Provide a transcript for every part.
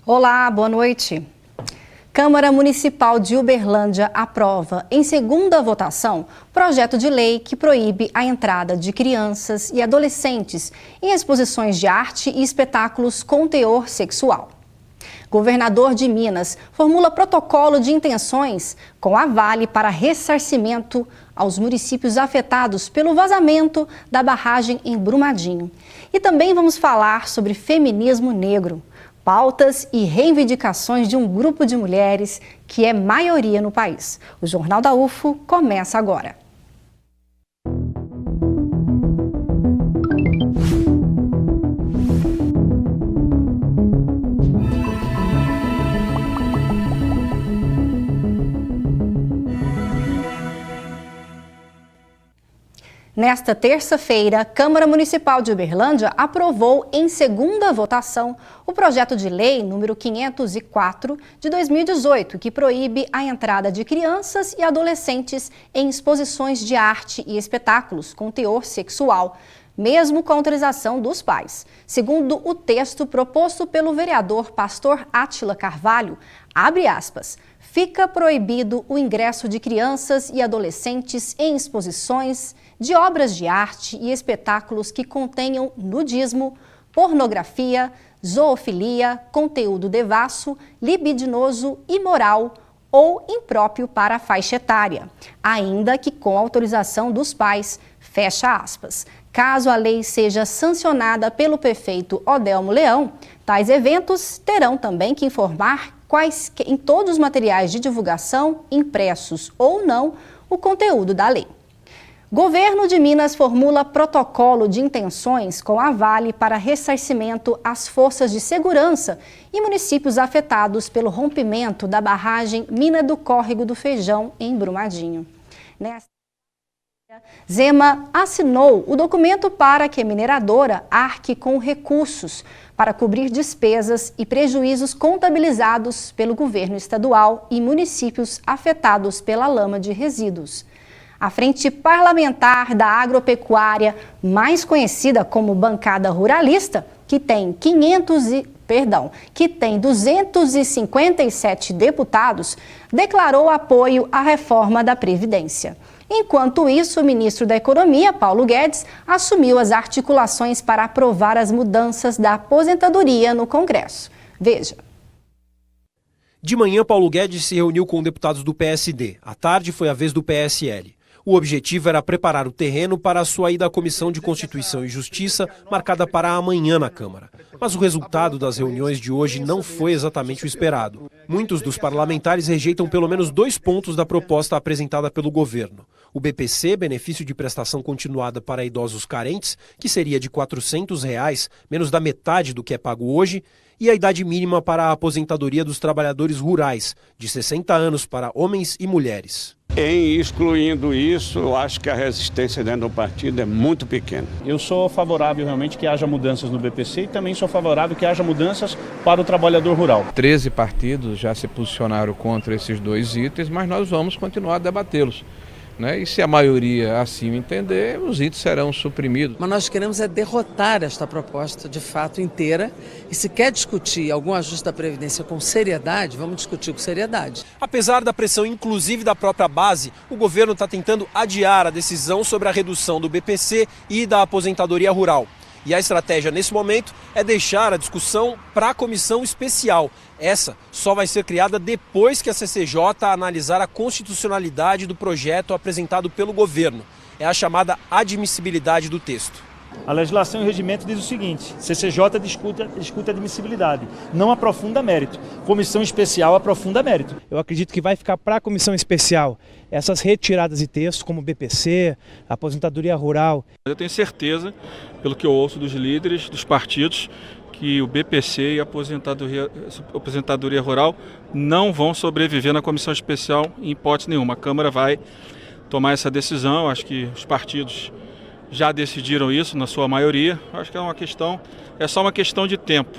Olá, boa noite. Câmara Municipal de Uberlândia aprova, em segunda votação, projeto de lei que proíbe a entrada de crianças e adolescentes em exposições de arte e espetáculos com teor sexual. Governador de Minas formula protocolo de intenções com a Vale para ressarcimento aos municípios afetados pelo vazamento da barragem em Brumadinho. E também vamos falar sobre feminismo negro, pautas e reivindicações de um grupo de mulheres que é maioria no país. O Jornal da UFO começa agora. Nesta terça-feira, a Câmara Municipal de Uberlândia aprovou em segunda votação o projeto de lei número 504 de 2018, que proíbe a entrada de crianças e adolescentes em exposições de arte e espetáculos com teor sexual, mesmo com autorização dos pais. Segundo o texto proposto pelo vereador Pastor Átila Carvalho, abre aspas, fica proibido o ingresso de crianças e adolescentes em exposições de obras de arte e espetáculos que contenham nudismo, pornografia, zoofilia, conteúdo devasso, libidinoso, imoral ou impróprio para a faixa etária, ainda que com autorização dos pais, fecha aspas. Caso a lei seja sancionada pelo prefeito Odelmo Leão, tais eventos terão também que informar em todos os materiais de divulgação, impressos ou não, o conteúdo da lei. Governo de Minas formula protocolo de intenções com a Vale para ressarcimento às forças de segurança e municípios afetados pelo rompimento da barragem Mina do Córrego do Feijão, em Brumadinho. Nesta Zema assinou o documento para que a mineradora arque com recursos para cobrir despesas e prejuízos contabilizados pelo governo estadual e municípios afetados pela lama de resíduos. A Frente Parlamentar da Agropecuária, mais conhecida como Bancada Ruralista, que tem 257 deputados, declarou apoio à reforma da Previdência. Enquanto isso, o ministro da Economia, Paulo Guedes, assumiu as articulações para aprovar as mudanças da aposentadoria no Congresso. Veja. De manhã, Paulo Guedes se reuniu com deputados do PSD. À tarde, foi a vez do PSL. O objetivo era preparar o terreno para a sua ida à Comissão de Constituição e Justiça, marcada para amanhã na Câmara. Mas o resultado das reuniões de hoje não foi exatamente o esperado. Muitos dos parlamentares rejeitam pelo menos 2 pontos da proposta apresentada pelo governo. O BPC, benefício de prestação continuada para idosos carentes, que seria de R$ 400, menos da metade do que é pago hoje, e a idade mínima para a aposentadoria dos trabalhadores rurais, de 60 anos para homens e mulheres. Em excluindo isso, eu acho que a resistência dentro do partido é muito pequena. Eu sou favorável realmente que haja mudanças no BPC e também sou favorável que haja mudanças para o trabalhador rural. 13 partidos já se posicionaram contra esses 2 itens, mas nós vamos continuar a debatê-los. E se a maioria assim entender, os itens serão suprimidos. Mas nós queremos é derrotar esta proposta de fato inteira e se quer discutir algum ajuste da Previdência com seriedade, vamos discutir com seriedade. Apesar da pressão inclusive da própria base, o governo está tentando adiar a decisão sobre a redução do BPC e da aposentadoria rural. E a estratégia nesse momento é deixar a discussão para a comissão especial. Essa só vai ser criada depois que a CCJ analisar a constitucionalidade do projeto apresentado pelo governo. É a chamada admissibilidade do texto. A legislação e o regimento diz o seguinte: CCJ discute admissibilidade, não aprofunda mérito. Comissão especial aprofunda mérito. Eu acredito que vai ficar para a comissão especial essas retiradas de texto, como BPC, aposentadoria rural. Eu tenho certeza, pelo que eu ouço dos líderes dos partidos, que o BPC e a aposentadoria rural não vão sobreviver na comissão especial em hipótese nenhuma. A Câmara vai tomar essa decisão, acho que os partidos já decidiram isso na sua maioria. Acho que é só uma questão de tempo.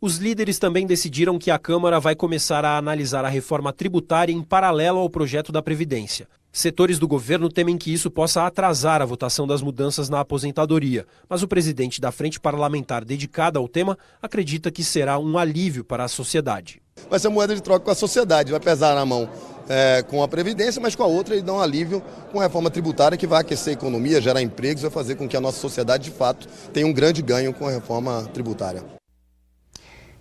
Os líderes também decidiram que a Câmara vai começar a analisar a reforma tributária em paralelo ao projeto da Previdência. Setores do governo temem que isso possa atrasar a votação das mudanças na aposentadoria, mas o presidente da Frente Parlamentar dedicada ao tema acredita que será um alívio para a sociedade. Vai ser moeda de troca com a sociedade, vai pesar na mão com a Previdência, mas com a outra ele dá um alívio com a reforma tributária que vai aquecer a economia, gerar empregos, vai fazer com que a nossa sociedade de fato tenha um grande ganho com a reforma tributária.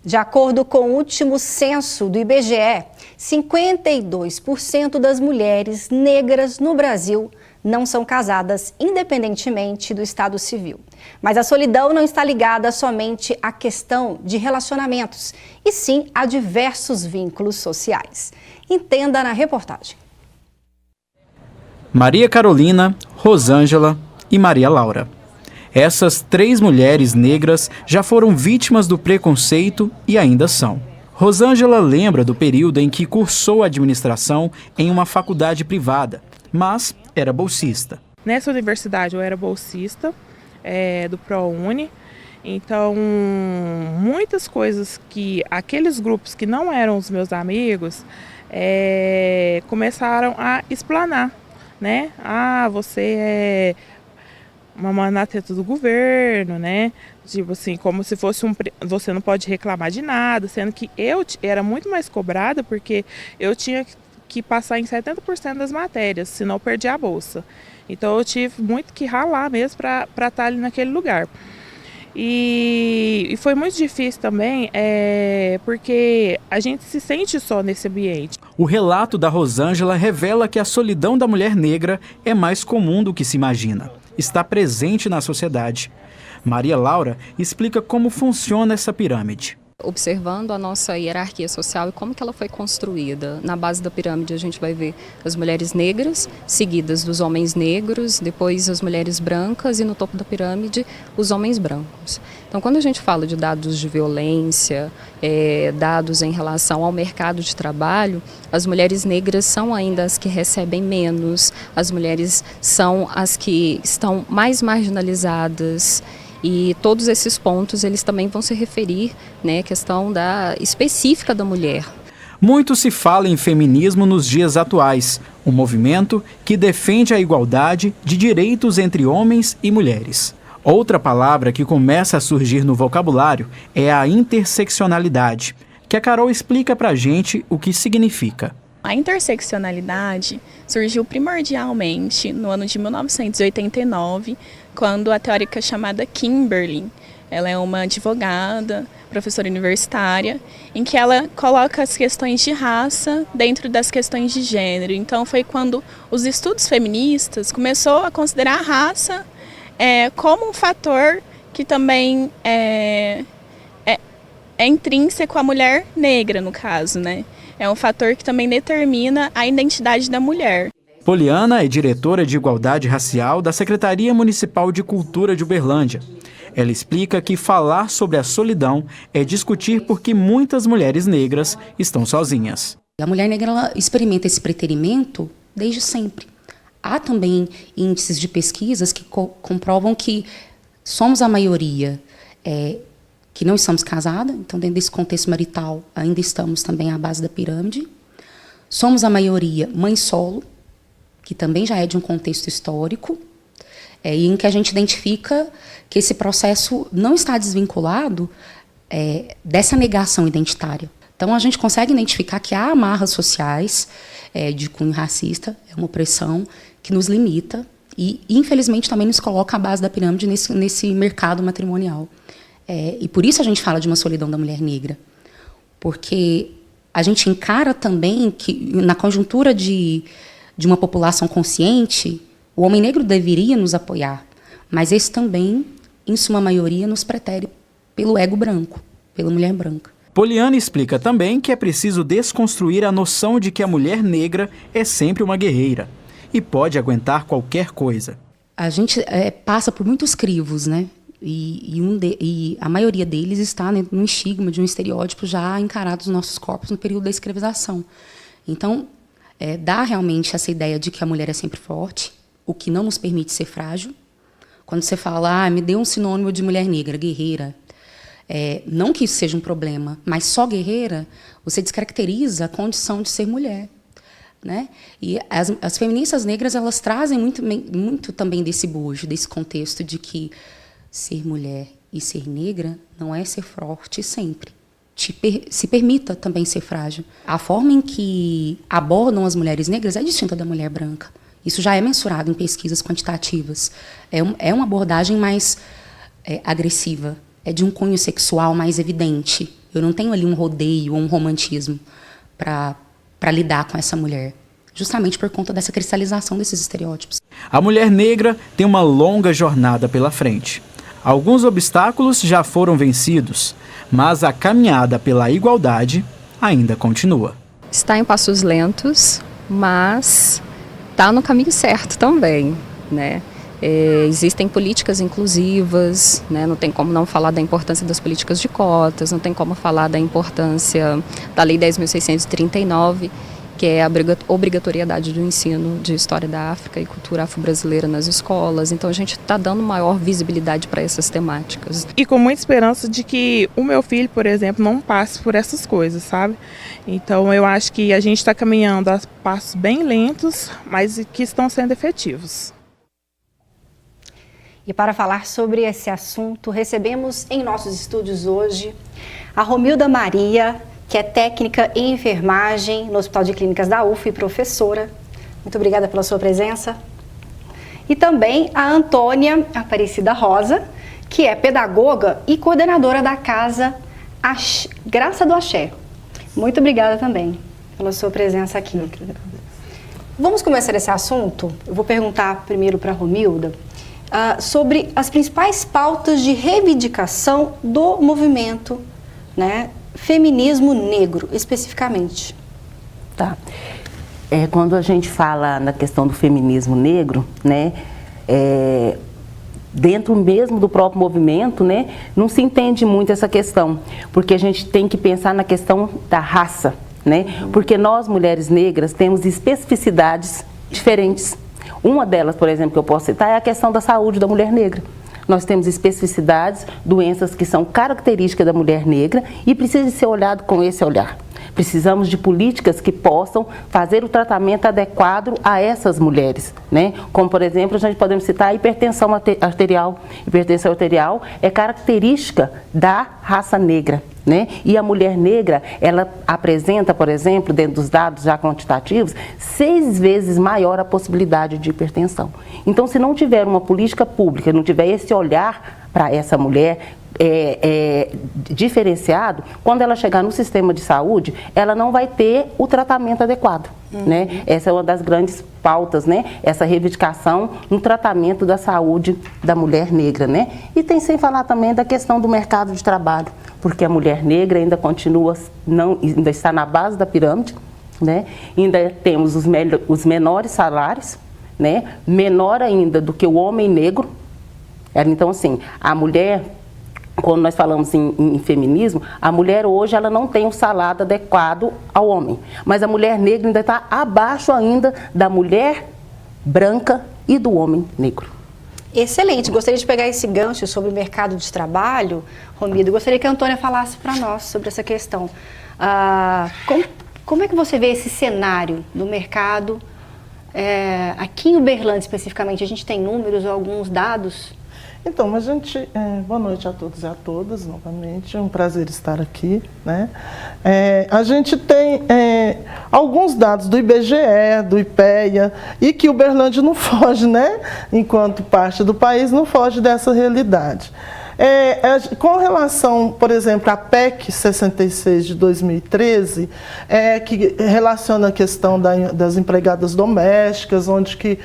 De acordo com o último censo do IBGE, 52% das mulheres negras no Brasil não são casadas, independentemente do estado civil. Mas a solidão não está ligada somente à questão de relacionamentos, e sim a diversos vínculos sociais. Entenda na reportagem. Maria Carolina, Rosângela e Maria Laura. Essas 3 mulheres negras já foram vítimas do preconceito e ainda são. Rosângela lembra do período em que cursou administração em uma faculdade privada, mas era bolsista. Nessa universidade eu era bolsista do ProUni, então muitas coisas que aqueles grupos que não eram os meus amigos começaram a explanar, né? Você é uma manateta do governo, né? Tipo assim, como se fosse você não pode reclamar de nada, sendo que eu era muito mais cobrada porque eu tinha que passar em 70% das matérias, senão eu perdi a bolsa. Então eu tive muito que ralar mesmo para estar ali naquele lugar. E foi muito difícil também, porque a gente se sente só nesse ambiente. O relato da Rosângela revela que a solidão da mulher negra é mais comum do que se imagina. Está presente na sociedade. Maria Laura explica como funciona essa pirâmide. Observando a nossa hierarquia social e como que ela foi construída. Na base da pirâmide a gente vai ver as mulheres negras, seguidas dos homens negros, depois as mulheres brancas e no topo da pirâmide os homens brancos. Então quando a gente fala de dados de violência, dados em relação ao mercado de trabalho, as mulheres negras são ainda as que recebem menos, as mulheres são as que estão mais marginalizadas. E todos esses pontos eles também vão se referir, né, à questão específica da mulher. Muito se fala em feminismo nos dias atuais, um movimento que defende a igualdade de direitos entre homens e mulheres. Outra palavra que começa a surgir no vocabulário é a interseccionalidade, que a Carol explica pra gente o que significa. A interseccionalidade surgiu primordialmente no ano de 1989, quando a teórica chamada Kimberly, ela é uma advogada, professora universitária, em que ela coloca as questões de raça dentro das questões de gênero. Então foi quando os estudos feministas começou a considerar a raça como um fator que também é intrínseco à mulher negra, no caso, né? É um fator que também determina a identidade da mulher. Poliana é diretora de Igualdade Racial da Secretaria Municipal de Cultura de Uberlândia. Ela explica que falar sobre a solidão é discutir porque muitas mulheres negras estão sozinhas. A mulher negra ela experimenta esse preterimento desde sempre. Há também índices de pesquisas que comprovam que somos a maioria que não estamos casadas, então dentro desse contexto marital ainda estamos também à base da pirâmide. Somos a maioria mãe solo, que também já é de um contexto histórico, e em que a gente identifica que esse processo não está desvinculado dessa negação identitária. Então a gente consegue identificar que há amarras sociais de cunho racista, é uma opressão que nos limita e infelizmente também nos coloca à base da pirâmide nesse mercado matrimonial. E por isso a gente fala de uma solidão da mulher negra, porque a gente encara também que na conjuntura de uma população consciente, o homem negro deveria nos apoiar, mas esse também, em sua maioria, nos pretere pelo ego branco, pela mulher branca. Poliana explica também que é preciso desconstruir a noção de que a mulher negra é sempre uma guerreira e pode aguentar qualquer coisa. A gente passa por muitos crivos, né? E a maioria deles está no estigma de um estereótipo já encarado nos nossos corpos no período da escravização. Então, dá realmente essa ideia de que a mulher é sempre forte, o que não nos permite ser frágil. Quando você fala, me dê um sinônimo de mulher negra, guerreira, Não que isso seja um problema, mas só guerreira, você descaracteriza a condição de ser mulher. Né? E as feministas negras, elas trazem muito também desse bojo, desse contexto de que ser mulher e ser negra não é ser forte sempre. Se permita também ser frágil. A forma em que abordam as mulheres negras é distinta da mulher branca. Isso já é mensurado em pesquisas quantitativas. É uma abordagem mais agressiva, é de um cunho sexual mais evidente. Eu não tenho ali um rodeio ou um romantismo para lidar com essa mulher, justamente por conta dessa cristalização desses estereótipos. A mulher negra tem uma longa jornada pela frente. Alguns obstáculos já foram vencidos, mas a caminhada pela igualdade ainda continua. Está em passos lentos, mas está no caminho certo também, né? Existem políticas inclusivas, né? Não tem como não falar da importância das políticas de cotas, não tem como falar da importância da Lei 10.639, que é a obrigatoriedade do ensino de História da África e Cultura Afro-Brasileira nas escolas. Então a gente está dando maior visibilidade para essas temáticas. E com muita esperança de que o meu filho, por exemplo, não passe por essas coisas, sabe? Então eu acho que a gente está caminhando a passos bem lentos, mas que estão sendo efetivos. E para falar sobre esse assunto, recebemos em nossos estúdios hoje a Romilda Maria, que é técnica em enfermagem no Hospital de Clínicas da UF e professora. Muito obrigada pela sua presença. E também a Antônia Aparecida Rosa, que é pedagoga e coordenadora da Casa Graça do Axé. Muito obrigada também pela sua presença aqui. Vamos começar esse assunto? Eu vou perguntar primeiro para a Romilda sobre as principais pautas de reivindicação do movimento, né, feminismo negro, especificamente. Tá. Quando a gente fala na questão do feminismo negro, né, dentro mesmo do próprio movimento, né, não se entende muito essa questão, porque a gente tem que pensar na questão da raça, né, porque nós, mulheres negras, temos especificidades diferentes. Uma delas, por exemplo, que eu posso citar é a questão da saúde da mulher negra. Nós temos especificidades, doenças que são características da mulher negra e precisa ser olhado com esse olhar. Precisamos de políticas que possam fazer o tratamento adequado a essas mulheres, né? Como, por exemplo, a gente podemos citar a hipertensão arterial. Hipertensão arterial é característica da raça negra, né? E a mulher negra, ela apresenta, por exemplo, dentro dos dados já quantitativos, 6 vezes maior a possibilidade de hipertensão. Então, se não tiver uma política pública, não tiver esse olhar para essa mulher diferenciado, quando ela chegar no sistema de saúde, ela não vai ter o tratamento adequado, né? Essa é uma das grandes pautas, né? Essa reivindicação no tratamento da saúde da mulher negra, né? E tem sem falar também da questão do mercado de trabalho, porque a mulher negra ainda continua, ainda está na base da pirâmide, né? Ainda temos os menores salários, né? Menor ainda do que o homem negro. Então, assim, a mulher, quando nós falamos em feminismo, a mulher hoje ela não tem um salário adequado ao homem. Mas a mulher negra ainda está abaixo ainda da mulher branca e do homem negro. Excelente. Gostaria de pegar esse gancho sobre o mercado de trabalho, Romilda. Gostaria que a Antônia falasse para nós sobre essa questão. Como é que você vê esse cenário do mercado aqui em Uberlândia especificamente? A gente tem números ou alguns dados? Então, a gente, boa noite a todos e a todas, novamente, é um prazer estar aqui, né? A gente tem alguns dados do IBGE, do IPEA, e que Uberlândia não foge, né? Enquanto parte do país, não foge dessa realidade. Com relação, por exemplo, à PEC 66 de 2013, que relaciona a questão das empregadas domésticas, onde que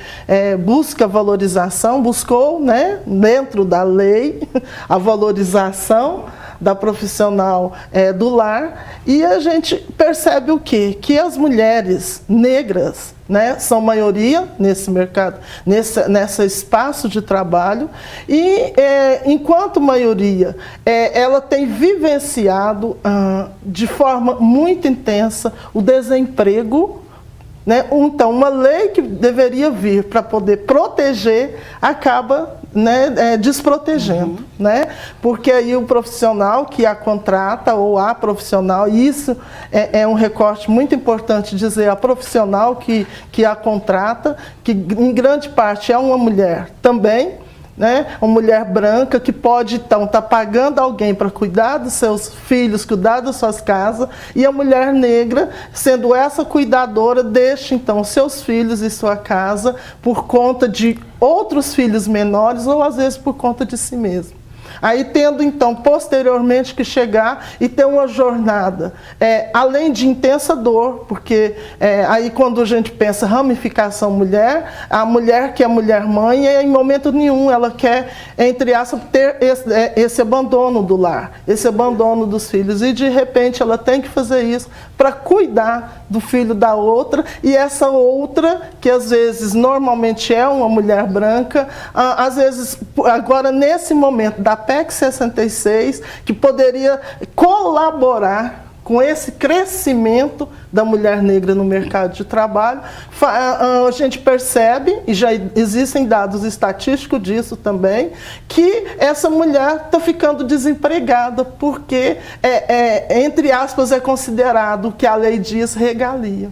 busca valorização, buscou, né, dentro da lei, a valorização da profissional do lar, e a gente percebe o quê? Que as mulheres negras, né, são maioria nesse mercado, nesse espaço de trabalho, e enquanto maioria, ela tem vivenciado de forma muito intensa o desemprego né? Então, uma lei que deveria vir para poder proteger acaba, né, desprotegendo, né? Porque aí o profissional que a contrata ou a profissional, e isso é um recorte muito importante dizer, a profissional que a contrata, que em grande parte é uma mulher também, né? Uma mulher branca que pode, então, estar pagando alguém para cuidar dos seus filhos, cuidar das suas casas, e a mulher negra, sendo essa cuidadora, deixa, então, seus filhos e sua casa por conta de outros filhos menores ou, às vezes, por conta de si mesmo. Aí tendo, então, posteriormente que chegar e ter uma jornada, além de intensa dor, porque aí quando a gente pensa ramificação mulher, a mulher que é mulher-mãe, em momento nenhum ela quer, entre aspas, ter esse abandono do lar, esse abandono dos filhos, e de repente ela tem que fazer isso para cuidar do filho da outra, e essa outra, que às vezes normalmente é uma mulher branca, às vezes, agora nesse momento da PEC 66, que poderia colaborar com esse crescimento da mulher negra no mercado de trabalho, a gente percebe, e já existem dados estatísticos disso também, que essa mulher está ficando desempregada, porque, entre aspas, é considerado o que a lei diz regalia,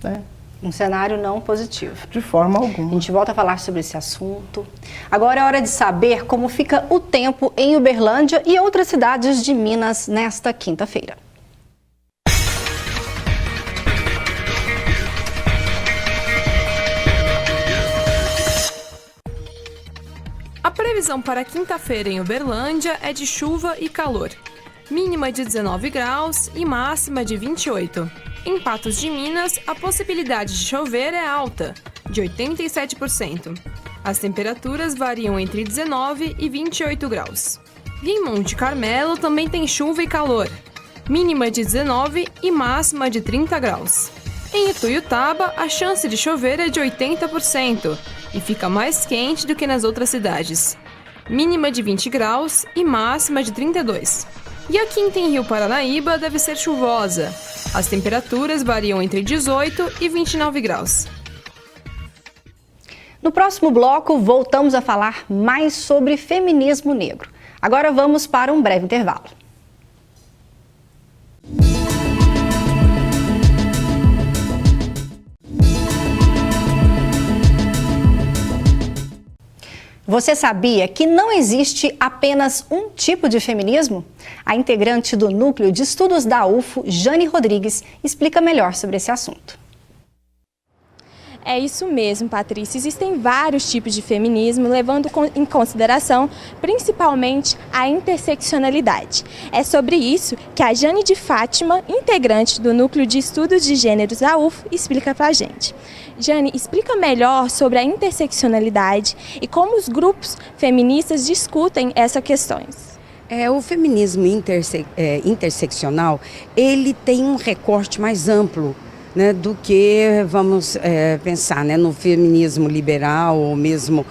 né? Um cenário não positivo. De forma alguma. A gente volta a falar sobre esse assunto. Agora é hora de saber como fica o tempo em Uberlândia e outras cidades de Minas nesta quinta-feira. A previsão para quinta-feira em Uberlândia é de chuva e calor. Mínima de 19 graus e máxima de 28. Em Patos de Minas, a possibilidade de chover é alta, de 87%. As temperaturas variam entre 19 e 28 graus. E em Monte Carmelo também tem chuva e calor. Mínima de 19 e máxima de 30 graus. Em Ituiutaba, a chance de chover é de 80% e fica mais quente do que nas outras cidades. Mínima de 20 graus e máxima de 32. E a quinta em Rio Paranaíba deve ser chuvosa. As temperaturas variam entre 18 e 29 graus. No próximo bloco, voltamos a falar mais sobre feminismo negro. Agora vamos para um breve intervalo. Você sabia que não existe apenas um tipo de feminismo? A integrante do Núcleo de Estudos da UFO, Jane Rodrigues, explica melhor sobre esse assunto. É isso mesmo, Patrícia. Existem vários tipos de feminismo, levando em consideração principalmente a interseccionalidade. É sobre isso que a Jane de Fátima, integrante do Núcleo de Estudos de Gêneros da UFO, explica pra gente. Jane, explica melhor sobre a interseccionalidade e como os grupos feministas discutem essas questões. O feminismo interseccional, ele tem um recorte mais amplo, né, do que vamos pensar, né, no feminismo liberal ou mesmo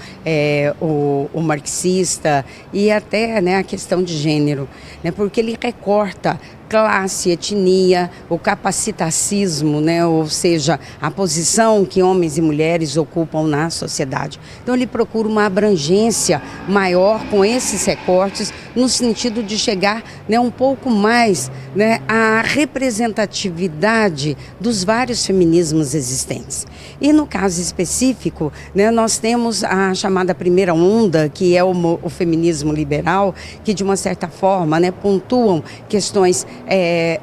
o marxista e até, né, a questão de gênero, né, porque ele recorta classe, etnia, o capacitacismo, né, ou seja, a posição que homens e mulheres ocupam na sociedade. Então ele procura uma abrangência maior com esses recortes no sentido de chegar, né, um pouco mais, né, à representatividade dos vários feminismos existentes. E no caso específico, né, nós temos a chamada primeira onda, que é o feminismo liberal, que de uma certa forma, né, pontuam questões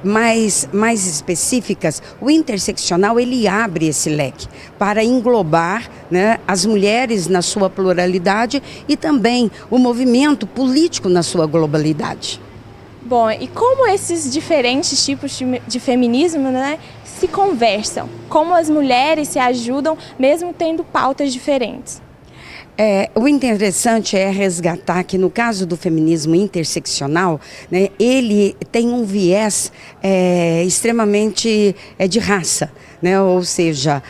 mais específicas. O interseccional, ele abre esse leque para englobar, né, as mulheres na sua pluralidade e também o movimento político na sua globalidade. Bom, e como esses diferentes tipos de feminismo, né, se conversam? Como as mulheres se ajudam mesmo tendo pautas diferentes? O interessante é resgatar que no caso do feminismo interseccional, né, ele tem um viés extremamente de raça, né, ou seja,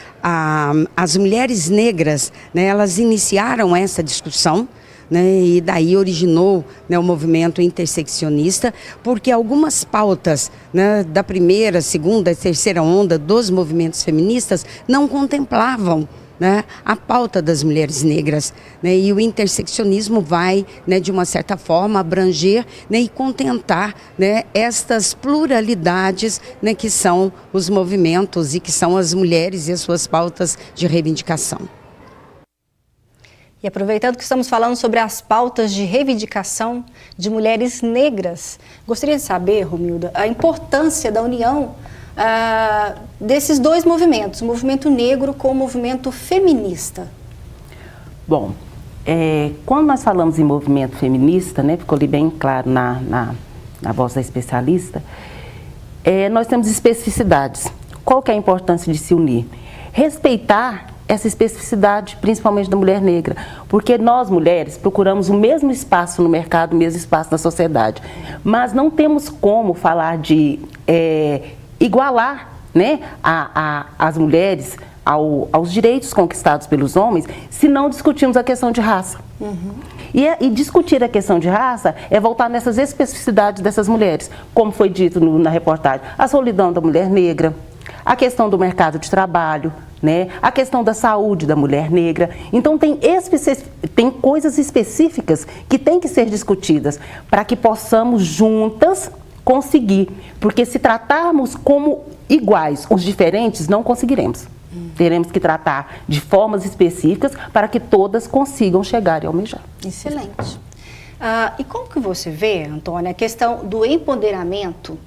as mulheres negras, né, elas iniciaram essa discussão né, e daí originou, né, o movimento interseccionista, porque algumas pautas, né, da primeira, segunda e terceira onda dos movimentos feministas não contemplavam, né, a pauta das mulheres negras, né, e o interseccionismo vai, né, de uma certa forma abranger, né, e contentar, né, estas pluralidades, né, que são os movimentos e que são as mulheres e as suas pautas de reivindicação. E aproveitando que estamos falando sobre as pautas de reivindicação de mulheres negras, gostaria de saber, Romilda, a importância da união desses dois movimentos, o movimento negro com o movimento feminista. Bom, quando nós falamos em movimento feminista, né, ficou ali bem claro na voz da especialista, nós temos especificidades. Qual que é a importância de se unir? Respeitar essa especificidade, principalmente da mulher negra, porque nós, mulheres, procuramos o mesmo espaço no mercado, o mesmo espaço na sociedade, mas não temos como falar de igualar, né, as mulheres aos direitos conquistados pelos homens, se não discutirmos a questão de raça. Uhum. E discutir a questão de raça é voltar nessas especificidades dessas mulheres, como foi dito na reportagem, a solidão da mulher negra, a questão do mercado de trabalho, né? A questão da saúde da mulher negra. Então tem coisas específicas que têm que ser discutidas para que possamos juntas conseguir, porque se tratarmos como iguais os diferentes, não conseguiremos. Teremos que tratar de formas específicas para que todas consigam chegar e almejar. Excelente. E como que você vê, Antônia, a questão do empoderamento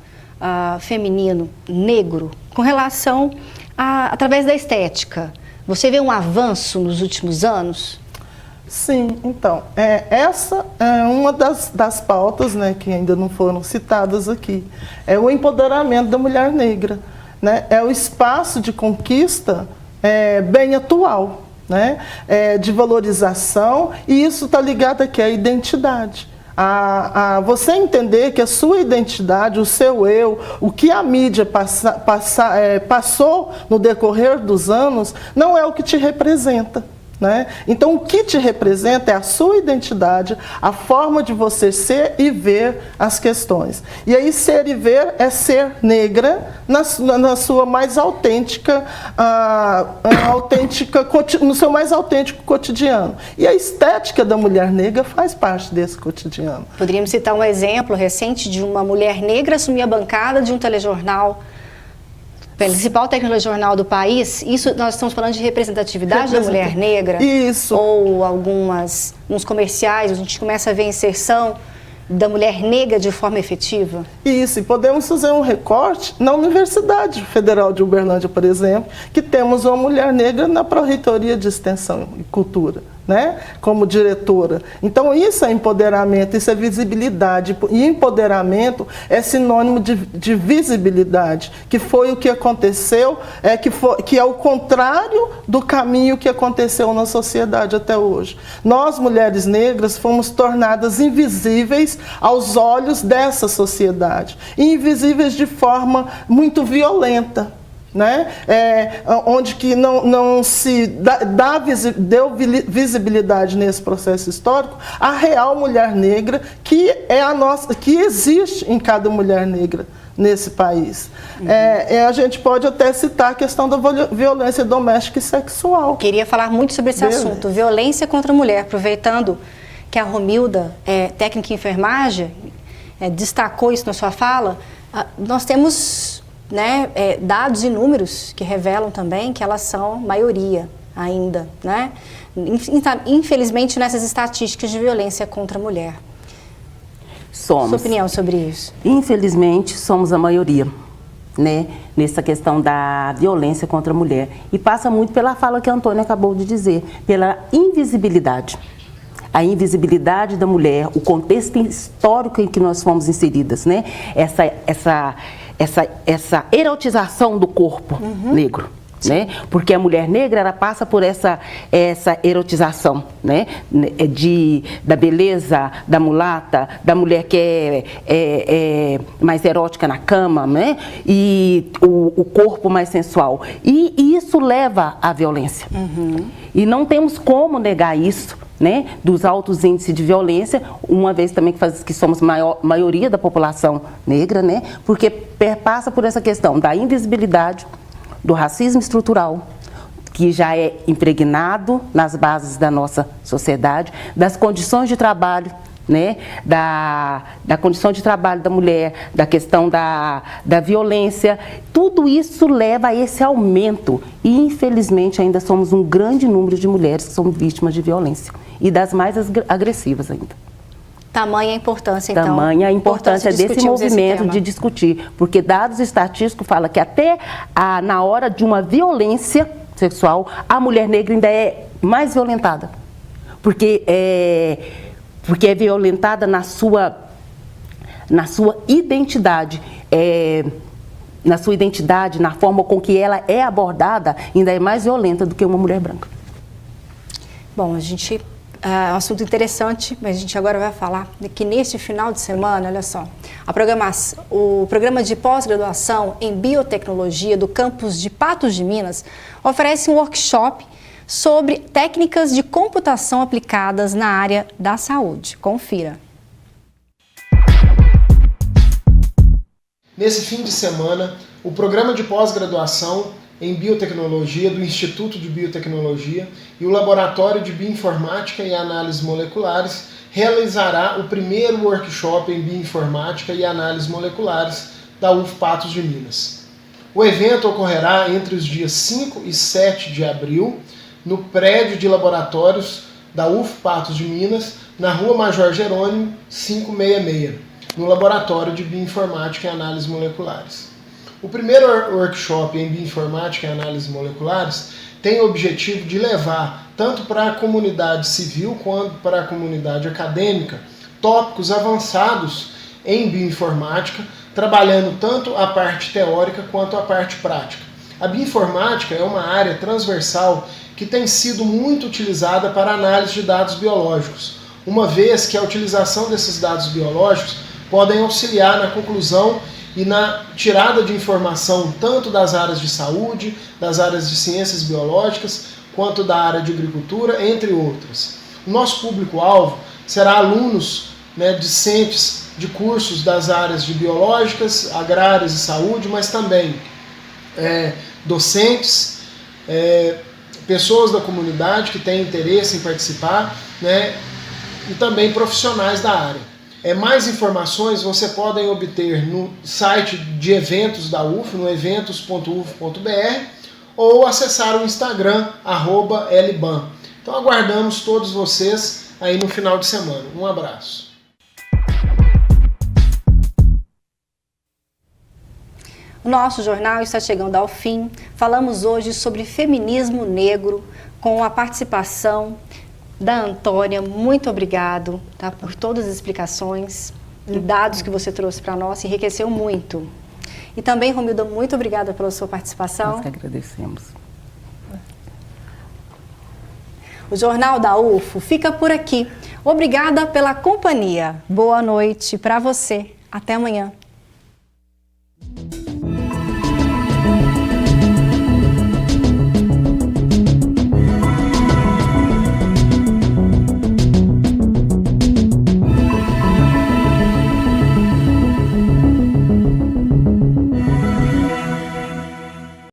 feminino negro com relação através da estética? Você vê um avanço nos últimos anos? Sim, então, essa é uma das pautas, né, que ainda não foram citadas aqui. É o empoderamento da mulher negra, né? É o espaço de conquista bem atual, né? De valorização, e isso está ligado aqui à identidade. A você entender que a sua identidade, o seu eu, o que a mídia passou no decorrer dos anos, não é o que te representa, né? Então, o que te representa é a sua identidade, a forma de você ser e ver as questões. E aí, ser e ver é ser negra na sua mais autêntica, no seu mais autêntico cotidiano. E a estética da mulher negra faz parte desse cotidiano. Poderíamos citar um exemplo recente de uma mulher negra assumir a bancada de um telejornal, principal telejornal do país. Isso, nós estamos falando de representatividade da mulher negra. Isso. Ou nos comerciais, a gente começa a ver a inserção da mulher negra de forma efetiva. Isso, e podemos fazer um recorte na Universidade Federal de Uberlândia, por exemplo, que temos uma mulher negra na Pró-Reitoria de Extensão e Cultura, né, como diretora. Então isso é empoderamento, isso é visibilidade, e empoderamento é sinônimo de visibilidade, que foi o que aconteceu, que é o contrário do caminho que aconteceu na sociedade até hoje. Nós, mulheres negras, fomos tornadas invisíveis aos olhos dessa sociedade, e invisíveis de forma muito violenta, né? Onde que não se deu visibilidade nesse processo histórico à real mulher negra, que existe em cada mulher negra nesse país. A gente pode até citar a questão da violência doméstica e sexual. Queria falar muito sobre esse assunto, violência contra a mulher, aproveitando que a Romilda, técnica em enfermagem, destacou isso na sua fala. Nós temos, né, dados e números que revelam também que elas são maioria ainda, né? Infelizmente, nessas estatísticas de violência contra a mulher. Somos. Sua opinião sobre isso? Infelizmente, somos a maioria, né, nessa questão da violência contra a mulher. E passa muito pela fala que a Antônia acabou de dizer, pela invisibilidade. A invisibilidade da mulher, o contexto histórico em que nós fomos inseridas, né? Essa erotização do corpo negro, né? Porque a mulher negra, ela passa por essa erotização, né? Da beleza, da mulata, da mulher que é mais erótica na cama, né? E o corpo mais sensual. E isso leva à violência. E não temos como negar isso, né, dos altos índices de violência, uma vez também que somos maioria da população negra, né, porque passa por essa questão da invisibilidade, do racismo estrutural, que já é impregnado nas bases da nossa sociedade, das condições de trabalho, né, da condição de trabalho da mulher, da questão da violência, tudo isso leva a esse aumento e infelizmente ainda somos um grande número de mulheres que são vítimas de violência e das mais agressivas ainda. Tamanha a importância, então. Tamanha a importância desse movimento de discutir, porque dados estatísticos falam que até na hora de uma violência sexual, a mulher negra ainda é mais violentada, porque é violentada na sua identidade, na forma com que ela é abordada, ainda é mais violenta do que uma mulher branca. Bom, é um assunto interessante, mas a gente agora vai falar que neste final de semana, olha só, o programa de pós-graduação em biotecnologia do campus de Patos de Minas oferece um workshop sobre técnicas de computação aplicadas na área da saúde. Confira. Nesse fim de semana, o programa de pós-graduação em biotecnologia do Instituto de Biotecnologia e o Laboratório de Bioinformática e Análises Moleculares realizará o primeiro workshop em bioinformática e análises moleculares da UF Patos de Minas. O evento ocorrerá entre os dias 5 e 7 de abril, no prédio de laboratórios da UF Patos de Minas, na Rua Major Jerônimo, 566, no Laboratório de Bioinformática e Análises Moleculares. O primeiro workshop em bioinformática e análises moleculares tem o objetivo de levar, tanto para a comunidade civil quanto para a comunidade acadêmica, tópicos avançados em bioinformática, trabalhando tanto a parte teórica quanto a parte prática. A bioinformática é uma área transversal que tem sido muito utilizada para análise de dados biológicos, uma vez que a utilização desses dados biológicos podem auxiliar na conclusão e na tirada de informação tanto das áreas de saúde, das áreas de ciências biológicas, quanto da área de agricultura, entre outras. O nosso público-alvo será alunos, discentes de cursos das áreas de biológicas, agrárias e saúde, mas também docentes, pessoas da comunidade que têm interesse em participar, e também profissionais da área. Mais informações você podem obter no site de eventos da UF, no eventos.uf.br, ou acessar o Instagram, @lban. Então aguardamos todos vocês aí no final de semana. Um abraço. O nosso jornal está chegando ao fim. Falamos hoje sobre feminismo negro, com a participação da Antônia. Muito obrigado, por todas as explicações e dados que você trouxe para nós, enriqueceu muito. E também, Romilda, muito obrigada pela sua participação. Nós que agradecemos. O Jornal da UFO fica por aqui. Obrigada pela companhia. Boa noite para você. Até amanhã.